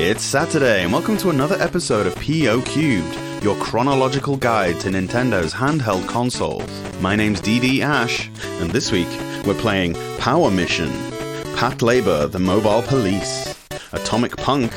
It's Saturday, and welcome to another episode of PO Cubed, your chronological guide to Nintendo's handheld consoles. My name's DD Ash, and this week we're playing Power Mission, Patlabor, the Mobile Police, Atomic Punk,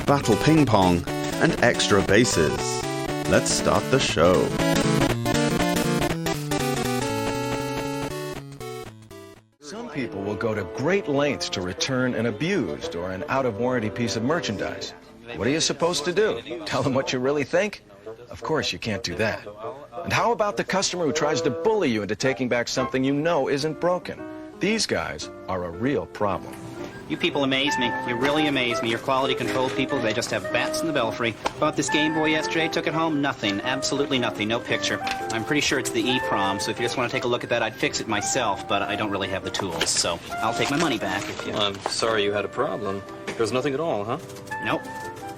Battle Pingpong, and Extra Bases. Let's start the show. Some people will go to great lengths to return an abused or an out-of-warranty piece of merchandise. What are you supposed to do? Tell them what you really think? Of course you can't do that. And how about the customer who tries to bully you into taking back something you know isn't broken? These guys are a real problem. You people amaze me. You really amaze me. Your quality control people, they just have bats in the belfry. Bought this Game Boy yesterday, took it home, nothing. Absolutely nothing. No picture. I'm pretty sure it's the EEPROM, so if you just want to take a look at that, I'd fix it myself, but I don't really have the tools, so I'll take my money back if you... I'm sorry you had a problem. There's nothing at all, huh? Nope.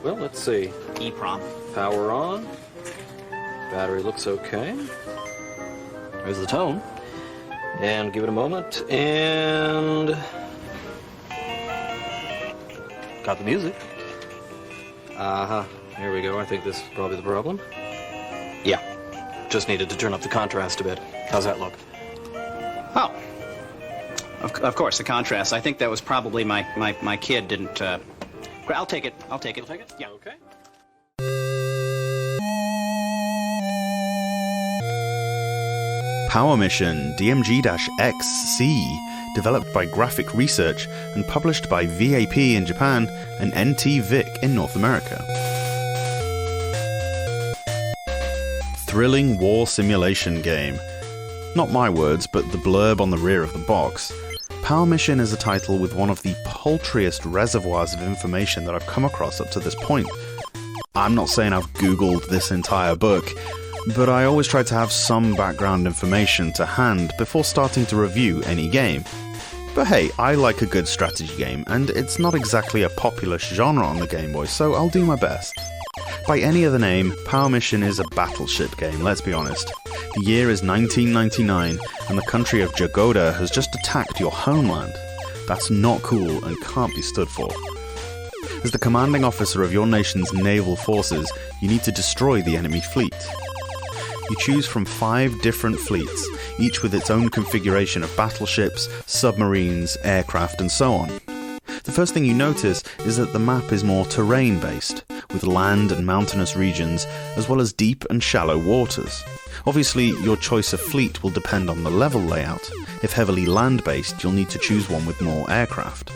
Well, let's see. EEPROM. Power on. Battery looks okay. There's the tone. And give it a moment, and... got the music. Here we go. I think this is probably the problem. Yeah. Just needed to turn up the contrast a bit. How's that look? Oh. Of course, the contrast. I think that was probably my kid didn't... I'll take it. I'll take it. You'll take it? Yeah. Okay. Power Mission DMG-XC, developed by Graphic Research and published by VAP in Japan and NT Vic in North America. Thrilling war simulation game. Not my words, but the blurb on the rear of the box. Power Mission is a title with one of the paltriest reservoirs of information that I've come across up to this point. I'm not saying I've Googled this entire book, but I always try to have some background information to hand before starting to review any game. But hey, I like a good strategy game, and it's not exactly a popular genre on the Game Boy, so I'll do my best. By any other name, Power Mission is a battleship game, let's be honest. The year is 1999, and the country of Jagoda has just attacked your homeland. That's not cool and can't be stood for. As the commanding officer of your nation's naval forces, you need to destroy the enemy fleet. You choose from 5 different fleets, each with its own configuration of battleships, submarines, aircraft, and so on. The first thing you notice is that the map is more terrain-based, with land and mountainous regions, as well as deep and shallow waters. Obviously, your choice of fleet will depend on the level layout. If heavily land-based, you'll need to choose one with more aircraft.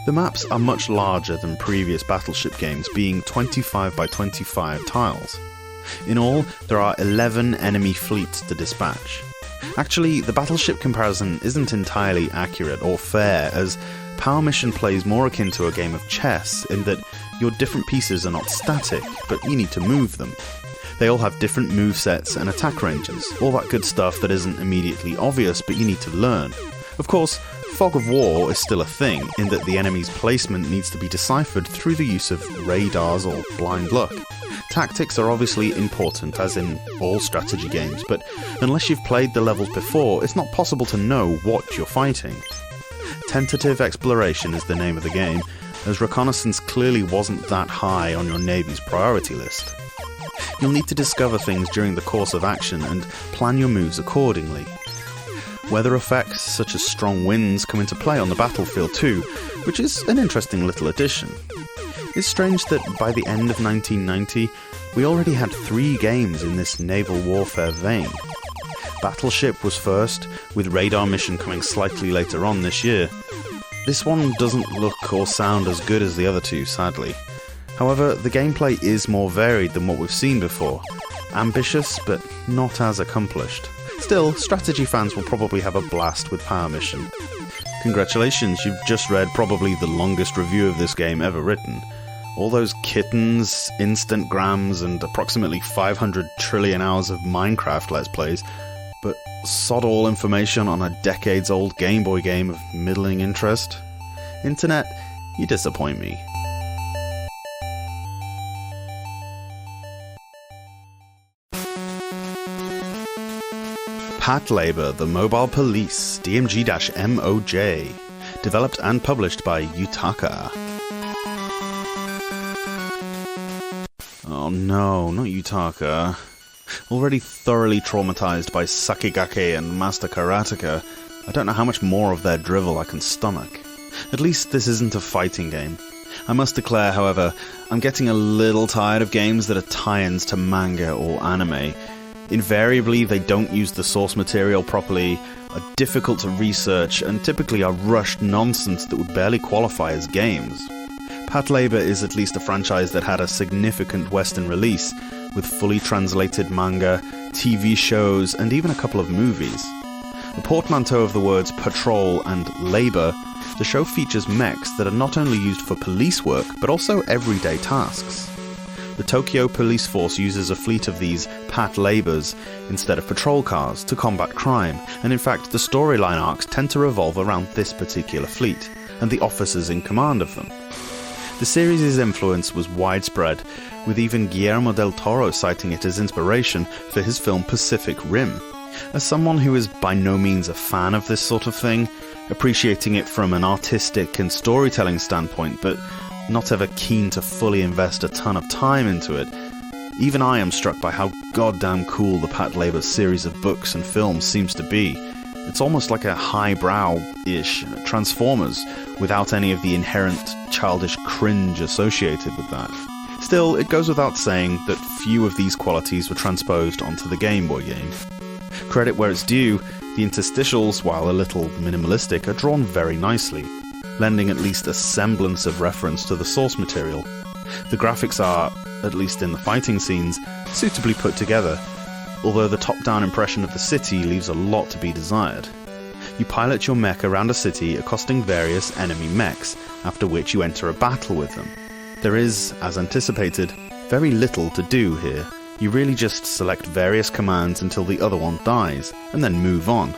The maps are much larger than previous Battleship games, being 25 by 25 tiles. In all, there are 11 enemy fleets to dispatch. Actually, the Battleship comparison isn't entirely accurate or fair, as Power Mission plays more akin to a game of chess in that your different pieces are not static, but you need to move them. They all have different movesets and attack ranges, all that good stuff that isn't immediately obvious but you need to learn. Of course, fog of war is still a thing, in that the enemy's placement needs to be deciphered through the use of radars or blind luck. Tactics are obviously important, as in all strategy games, but unless you've played the levels before, it's not possible to know what you're fighting. Tentative Exploration is the name of the game, as reconnaissance clearly wasn't that high on your Navy's priority list. You'll need to discover things during the course of action and plan your moves accordingly. Weather effects such as strong winds come into play on the battlefield too, which is an interesting little addition. It's strange that by the end of 1990, we already had 3 games in this naval warfare vein. Battleship was first, with Radar Mission coming slightly later on this year. This one doesn't look or sound as good as the other two, sadly. However, the gameplay is more varied than what we've seen before. Ambitious, but not as accomplished. Still, strategy fans will probably have a blast with Power Mission. Congratulations, you've just read probably the longest review of this game ever written. All those kittens, instant grams, and approximately 500 trillion hours of Minecraft Let's Plays, but sod all information on a decades-old Game Boy game of middling interest? Internet, you disappoint me. Patlabor, the Mobile Police, DMG-MOJ, developed and published by Yutaka. Oh no, not Yutaka. Already thoroughly traumatized by Sakigake and Master Karateka, I don't know how much more of their drivel I can stomach. At least this isn't a fighting game. I must declare, however, I'm getting a little tired of games that are tie-ins to manga or anime. Invariably, they don't use the source material properly, are difficult to research, and typically are rushed nonsense that would barely qualify as games. Patlabor is at least a franchise that had a significant Western release, with fully translated manga, TV shows, and even a couple of movies. The portmanteau of the words patrol and labour, the show features mechs that are not only used for police work, but also everyday tasks. The Tokyo police force uses a fleet of these Patlabors instead of patrol cars to combat crime, and in fact the storyline arcs tend to revolve around this particular fleet, and the officers in command of them. The series' influence was widespread, with even Guillermo del Toro citing it as inspiration for his film Pacific Rim. As someone who is by no means a fan of this sort of thing, appreciating it from an artistic and storytelling standpoint, but not ever keen to fully invest a ton of time into it, even I am struck by how goddamn cool the Patlabor series of books and films seems to be. It's almost like a highbrow-ish Transformers, without any of the inherent childish cringe associated with that. Still, it goes without saying that few of these qualities were transposed onto the Game Boy game. Credit where it's due, the interstitials, while a little minimalistic, are drawn very nicely, lending at least a semblance of reference to the source material. The graphics are, at least in the fighting scenes, suitably put together, although the top-down impression of the city leaves a lot to be desired. You pilot your mech around a city accosting various enemy mechs, after which you enter a battle with them. There is, as anticipated, very little to do here. You really just select various commands until the other one dies, and then move on.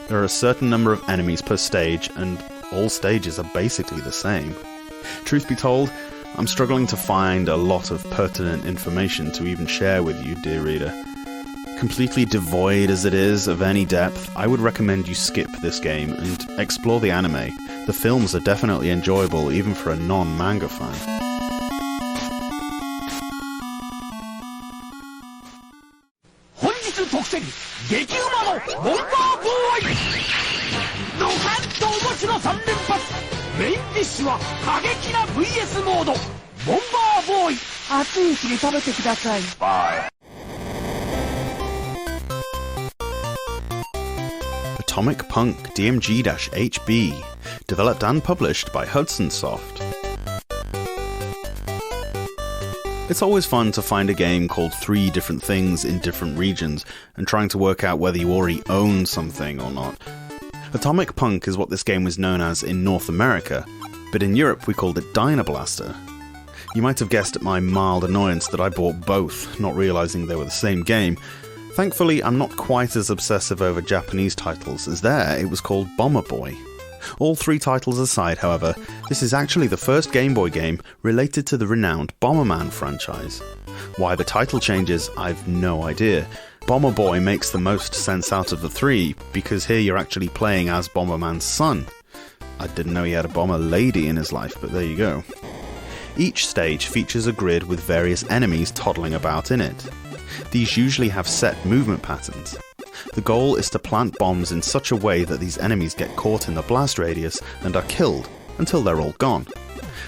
There are a certain number of enemies per stage, and all stages are basically the same. Truth be told, I'm struggling to find a lot of pertinent information to even share with you, dear reader. Completely devoid as it is of any depth, I would recommend you skip this game and explore the anime. The films are definitely enjoyable even for a non-manga fan. 激うまのボンバーボーイドカンと面白3連発メインディッシュは過激な VS モードボンバーボーイ熱いうちに食べてください Atomic Punk DMG-HB, developed and published by Hudson Soft. It's always fun to find a game called 3 different things in different regions and trying to work out whether you already own something or not. Atomic Punk is what this game was known as in North America, but in Europe we called it Dynablaster. You might have guessed at my mild annoyance that I bought both, not realising they were the same game. Thankfully, I'm not quite as obsessive over Japanese titles, as there it was called Bomber Boy. All 3 titles aside, however, this is actually the first Game Boy game related to the renowned Bomberman franchise. Why the title changes, I've no idea. Bomber Boy makes the most sense out of the 3, because here you're actually playing as Bomberman's son. I didn't know he had a bomber lady in his life, but there you go. Each stage features a grid with various enemies toddling about in it. These usually have set movement patterns. The goal is to plant bombs in such a way that these enemies get caught in the blast radius and are killed until they're all gone.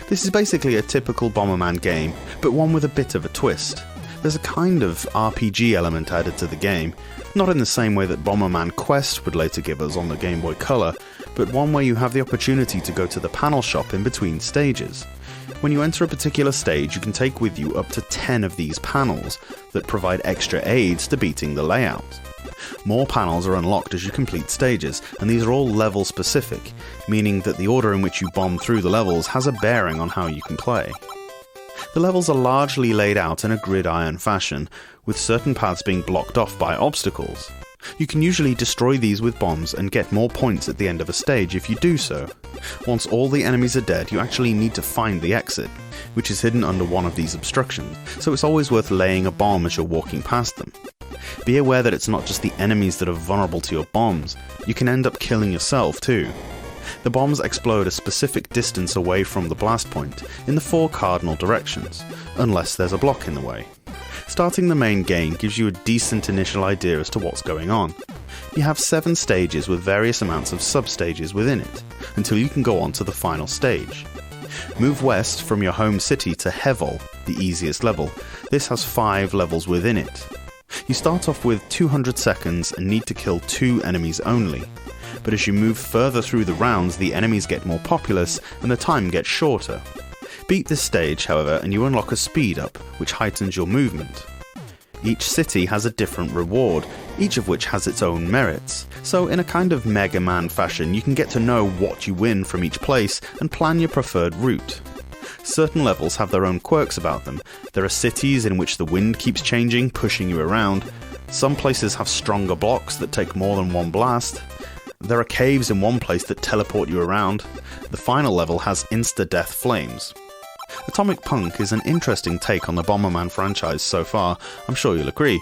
This is basically a typical Bomberman game, but one with a bit of a twist. There's a kind of RPG element added to the game, not in the same way that Bomberman Quest would later give us on the Game Boy Color, but one where you have the opportunity to go to the panel shop in between stages. When you enter a particular stage, you can take with you up to 10 of these panels that provide extra aids to beating the layout. More panels are unlocked as you complete stages, and these are all level specific, meaning that the order in which you bomb through the levels has a bearing on how you can play. The levels are largely laid out in a gridiron fashion, with certain paths being blocked off by obstacles. You can usually destroy these with bombs and get more points at the end of a stage if you do so. Once all the enemies are dead, you actually need to find the exit, which is hidden under one of these obstructions, so it's always worth laying a bomb as you're walking past them. Be aware that it's not just the enemies that are vulnerable to your bombs, you can end up killing yourself too. The bombs explode a specific distance away from the blast point in the 4 cardinal directions, unless there's a block in the way. Starting the main game gives you a decent initial idea as to what's going on. You have 7 stages with various amounts of sub-stages within it, until you can go on to the final stage. Move west from your home city to Hevel, the easiest level. This has 5 levels within it. You start off with 200 seconds and need to kill 2 enemies only. But as you move further through the rounds, the enemies get more populous and the time gets shorter. Beat this stage, however, and you unlock a speed up, which heightens your movement. Each city has a different reward, each of which has its own merits, so in a kind of Mega Man fashion you can get to know what you win from each place and plan your preferred route. Certain levels have their own quirks about them. There are cities in which the wind keeps changing, pushing you around. Some places have stronger blocks that take more than one blast. There are caves in one place that teleport you around. The final level has insta-death flames. Atomic Punk is an interesting take on the Bomberman franchise so far, I'm sure you'll agree.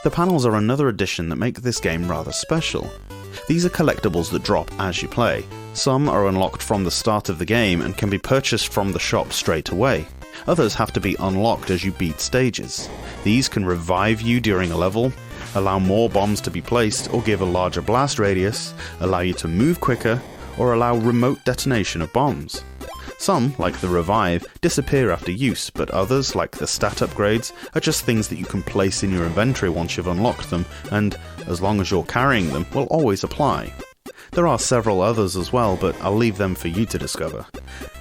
The panels are another addition that make this game rather special. These are collectibles that drop as you play. Some are unlocked from the start of the game and can be purchased from the shop straight away. Others have to be unlocked as you beat stages. These can revive you during a level, allow more bombs to be placed or give a larger blast radius, allow you to move quicker, or allow remote detonation of bombs. Some, like the Revive, disappear after use, but others, like the stat upgrades, are just things that you can place in your inventory once you've unlocked them, and, as long as you're carrying them, will always apply. There are several others as well, but I'll leave them for you to discover.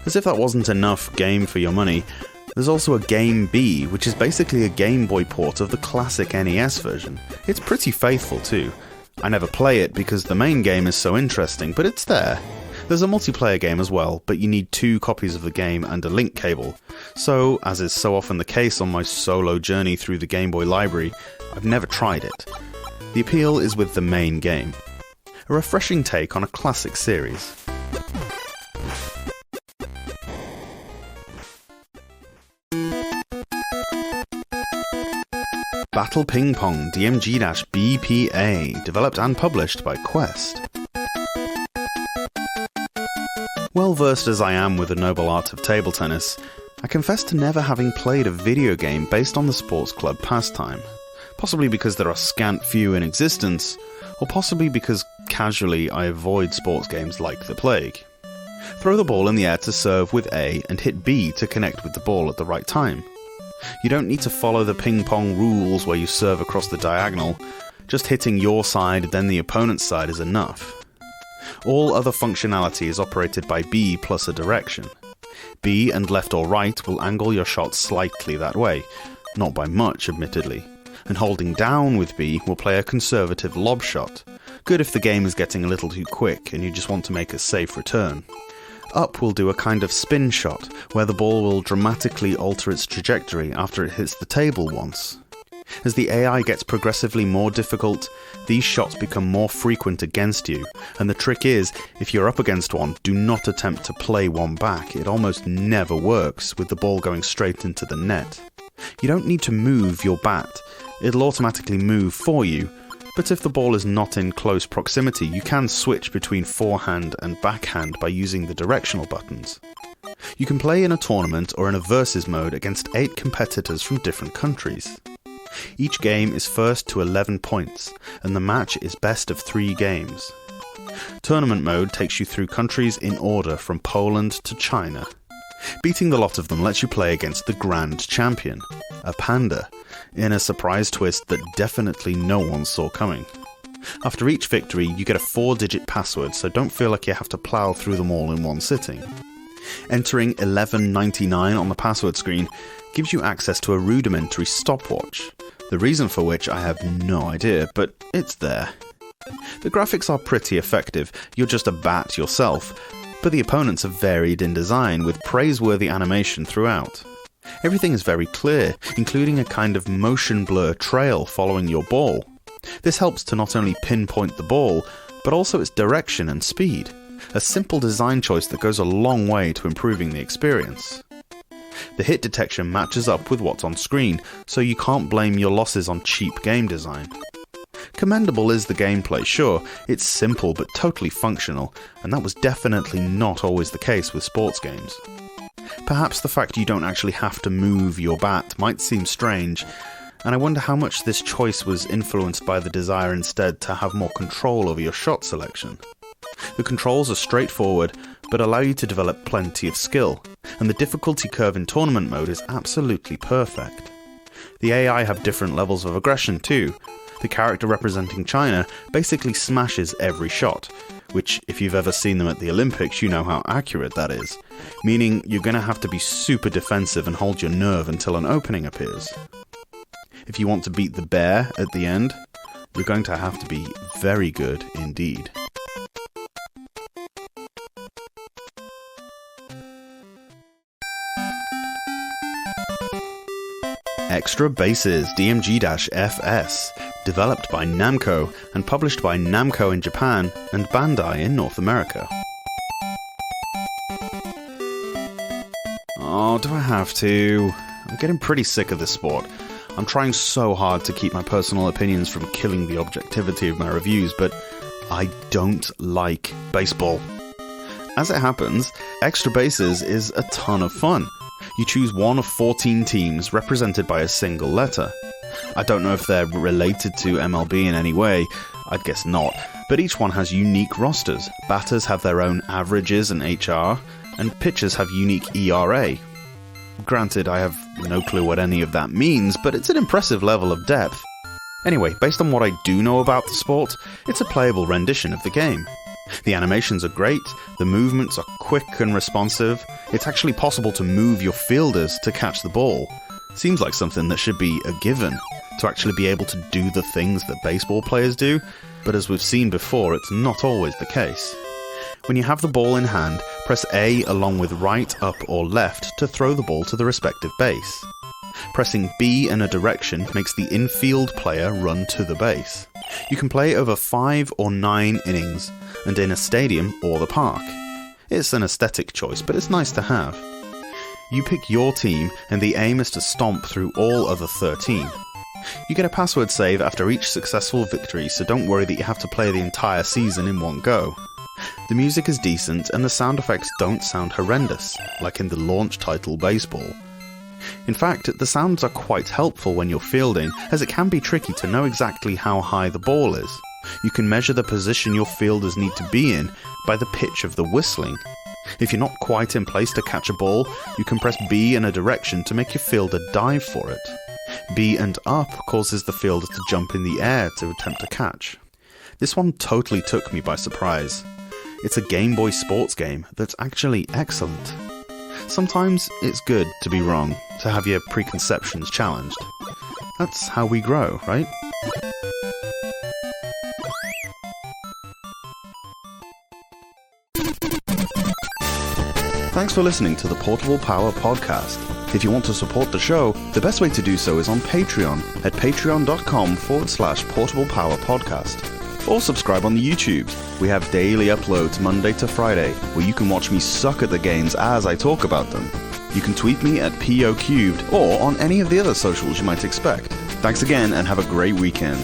As if that wasn't enough game for your money, there's also a Game B, which is basically a Game Boy port of the classic NES version. It's pretty faithful too. I never play it because the main game is so interesting, but it's there. There's a multiplayer game as well, but you need 2 copies of the game and a link cable. So, as is so often the case on my solo journey through the Game Boy library, I've never tried it. The appeal is with the main game. A refreshing take on a classic series. Battle Pingpong DMG-BPA, developed and published by Quest. Well versed as I am with the noble art of table tennis, I confess to never having played a video game based on the sports club pastime. Possibly because there are scant few in existence, or possibly because casually I avoid sports games like the plague. Throw the ball in the air to serve with A and hit B to connect with the ball at the right time. You don't need to follow the ping-pong rules where you serve across the diagonal, just hitting your side then the opponent's side is enough. All other functionality is operated by B plus a direction. B and left or right will angle your shot slightly that way, not by much admittedly, and holding down with B will play a conservative lob shot, good if the game is getting a little too quick and you just want to make a safe return. Up will do a kind of spin shot, where the ball will dramatically alter its trajectory after it hits the table once. As the AI gets progressively more difficult, these shots become more frequent against you, and the trick is, if you're up against one, do not attempt to play one back. It almost never works, with the ball going straight into the net. You don't need to move your bat, it'll automatically move for you, but if the ball is not in close proximity, you can switch between forehand and backhand by using the directional buttons. You can play in a tournament or in a versus mode against 8 competitors from different countries. Each game is first to 11 points, and the match is best of 3 games. Tournament mode takes you through countries in order from Poland to China. Beating the lot of them lets you play against the Grand Champion, a panda, in a surprise twist that definitely no one saw coming. After each victory, you get a 4-digit password, so don't feel like you have to plough through them all in one sitting. Entering 1199 on the password screen gives you access to a rudimentary stopwatch, the reason for which I have no idea, but it's there. The graphics are pretty effective, you're just a bat yourself, but the opponents are varied in design with praiseworthy animation throughout. Everything is very clear, including a kind of motion blur trail following your ball. This helps to not only pinpoint the ball, but also its direction and speed, a simple design choice that goes a long way to improving the experience. The hit detection matches up with what's on screen, so you can't blame your losses on cheap game design. Commendable is the gameplay, sure, it's simple but totally functional, and that was definitely not always the case with sports games. Perhaps the fact you don't actually have to move your bat might seem strange, and I wonder how much this choice was influenced by the desire instead to have more control over your shot selection. The controls are straightforward, but allow you to develop plenty of skill, and the difficulty curve in tournament mode is absolutely perfect. The AI have different levels of aggression too. The character representing China basically smashes every shot, which if you've ever seen them at the Olympics you know how accurate that is, meaning you're going to have to be super defensive and hold your nerve until an opening appears. If you want to beat the bear at the end, you're going to have to be very good indeed. Extra Bases DMG-FS, developed by Namco and published by Namco in Japan and Bandai in North America. Oh, do I have to? I'm getting pretty sick of this sport. I'm trying so hard to keep my personal opinions from killing the objectivity of my reviews, but I don't like baseball. As it happens, Extra Bases is a ton of fun. You choose one of 14 teams represented by a single letter. I don't know if they're related to MLB in any way, I'd guess not, but each one has unique rosters. Batters have their own averages and HR, and pitchers have unique ERA. Granted, I have no clue what any of that means, but it's an impressive level of depth. Anyway, based on what I do know about the sport, it's a playable rendition of the game. The animations are great, the movements are quick and responsive, it's actually possible to move your fielders to catch the ball. Seems like something that should be a given, to actually be able to do the things that baseball players do, but as we've seen before, it's not always the case. When you have the ball in hand, press A along with right, up or left to throw the ball to the respective base. Pressing B in a direction makes the infield player run to the base. You can play over 5 or 9 innings, and in a stadium or the park. It's an aesthetic choice, but it's nice to have. You pick your team, and the aim is to stomp through all other 13. You get a password save after each successful victory, so don't worry that you have to play the entire season in one go. The music is decent, and the sound effects don't sound horrendous, like in the launch title Baseball. In fact, the sounds are quite helpful when you're fielding, as it can be tricky to know exactly how high the ball is. You can measure the position your fielders need to be in by the pitch of the whistling. If you're not quite in place to catch a ball, you can press B in a direction to make your fielder dive for it. B and up causes the fielder to jump in the air to attempt a catch. This one totally took me by surprise. It's a Game Boy sports game that's actually excellent. Sometimes it's good to be wrong, to have your preconceptions challenged. That's how we grow, right? Thanks for listening to the Portable Power Podcast. If you want to support the show, the best way to do so is on Patreon at patreon.com/portablepowerpodcast. Or subscribe on the YouTubes. We have daily uploads Monday to Friday, where you can watch me suck at the games as I talk about them. You can tweet me at POCubed or on any of the other socials you might expect. Thanks again and have a great weekend.